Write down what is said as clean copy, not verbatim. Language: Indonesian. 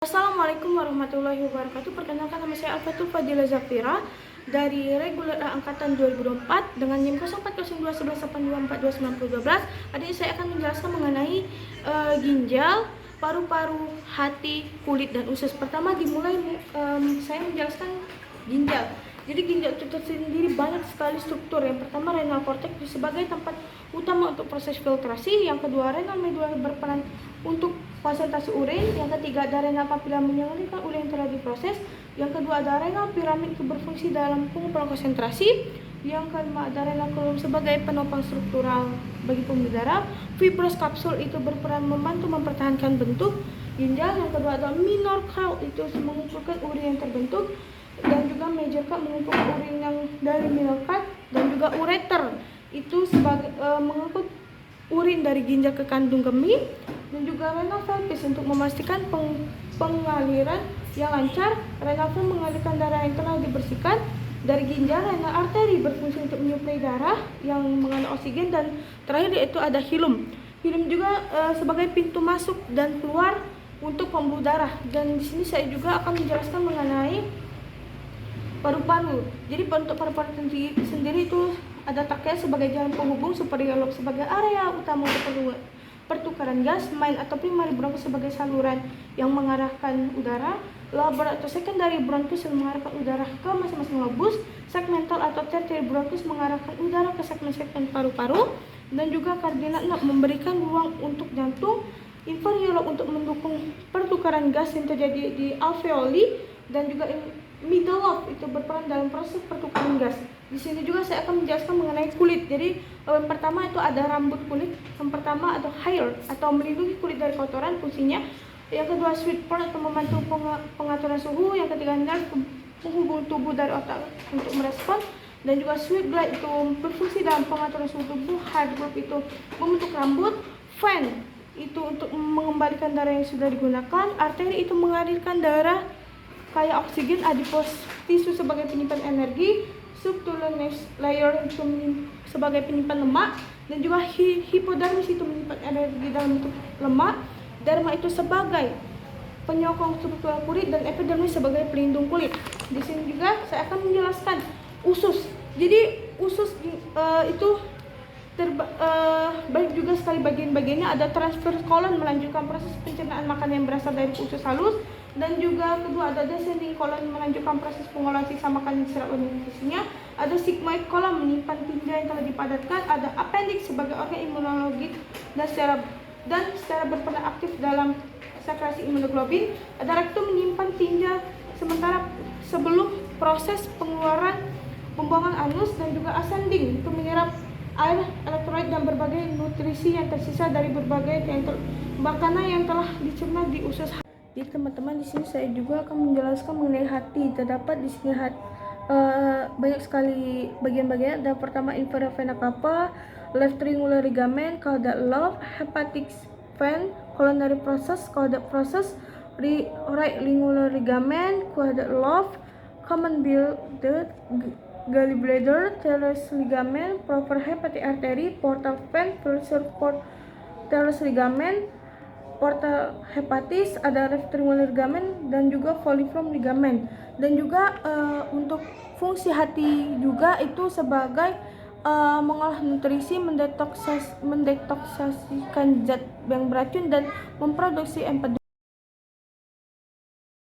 Assalamualaikum warahmatullahi wabarakatuh. Perkenalkan, nama saya Alfatul Fadila Zafira dari reguler angkatan 2024 dengan NIM 040211824212. Hari ini saya akan menjelaskan mengenai ginjal, paru-paru, hati, kulit, dan usus. Pertama dimulai saya menjelaskan ginjal. Jadi ginjal itu tersendiri banyak sekali struktur. Yang pertama, renal cortex sebagai tempat utama untuk proses filtrasi. Yang kedua, renal medulla berperan untuk konsentrasi urin. Yang ketiga, ada renal papilla mengalirkan urin yang telah diproses. Yang kedua, ada renal piramid itu berfungsi dalam pengumpulan konsentrasi. Yang kelima, ada renal kolum sebagai penopang struktural bagi pembuluh darah. Fibrous capsule itu berperan membantu mempertahankan bentuk ginjal. Yang kedua, ada minor cord itu mengumpulkan urin yang terbentuk, dan juga major cord mengumpulkan urin yang dari minor cord, dan juga ureter itu sebagai mengangkut urin dari ginjal ke kandung kemih, dan juga renal pelvis untuk memastikan pengaliran yang lancar. Renal vein mengalirkan darah yang telah dibersihkan dari ginjal. Renal arteri berfungsi untuk menyuplai darah yang mengandung oksigen, dan terakhir yaitu ada hilum. Hilum juga sebagai pintu masuk dan keluar untuk pembuluh darah. Dan di sini saya juga akan menjelaskan mengenai paru-paru. Jadi untuk paru-paru sendiri itu ada trachea sebagai jalan penghubung, superior lobe sebagai area utama untuk pertukaran gas, main atau primary bronchus sebagai saluran yang mengarahkan udara, lobar atau secondary bronchus yang mengarahkan udara ke masing-masing lobus, segmental atau tertiary bronchus mengarahkan udara ke segmen-segmen paru-paru, dan juga cardinal lobe memberikan ruang untuk jantung, inferior lobe untuk mendukung pertukaran gas yang terjadi di alveoli, dan juga middle lobe itu berperan dalam proses pertukaran gas. Di sini juga saya akan menjelaskan mengenai kulit. Jadi yang pertama itu ada rambut kulit. Yang pertama ada hair atau melindungi kulit dari kotoran fungsinya. Yang kedua, sweat port atau membantu pengaturan suhu. Yang ketiga, nerve penghubung tubuh dari otak untuk merespon. Dan juga sweat gland itu berfungsi dalam pengaturan suhu tubuh. Hair group itu membentuk rambut. Vein itu untuk mengembalikan darah yang sudah digunakan. Arteri itu mengalirkan darah kayak oksigen. Adipose tisu sebagai penyimpan energi. Subcutaneous layer itu sebagai penyimpan lemak, dan juga hipodermis itu menyimpan energi dalam bentuk lemak. Derma itu sebagai penyokong struktural kulit, dan epidermis sebagai pelindung kulit. Di sini juga saya akan menjelaskan usus. Jadi usus itu baik juga sekali bagian-bagiannya. Ada transverse colon melanjutkan proses pencernaan makanan yang berasal dari usus halus, dan juga kedua ada descending colon melanjutkan proses pengolahan sisa makanan diserap oleh nutrisinya. Ada sigmoid colon menyimpan tinja yang telah dipadatkan. Ada appendix sebagai organ imunologi dan secara berperan aktif dalam sekresi imunoglobin. Ada rectum menyimpan tinja sementara sebelum proses pengeluaran pembuangan anus, dan juga ascending itu menyerap air, elektrolit, dan berbagai nutrisi yang tersisa dari berbagai makanan yang telah dicerna di usus. Jadi teman-teman, di sini saya juga akan menjelaskan mengenai hati. Terdapat di sini banyak sekali bagian-bagian. Ada pertama inferior vena cava, left triangular ligament, caudate lobe, hepatic vein, coronary process, caudate process, right lingular ligament, caudate lobe, common bile duct, gallbladder, teres ligament, proper hepatic artery, portal vein, teres ligament, portal hepatis, ada left triangular ligament, dan juga foliform ligament. Dan juga untuk fungsi hati juga itu sebagai mengolah nutrisi, mendetoksasikan zat yang beracun, dan memproduksi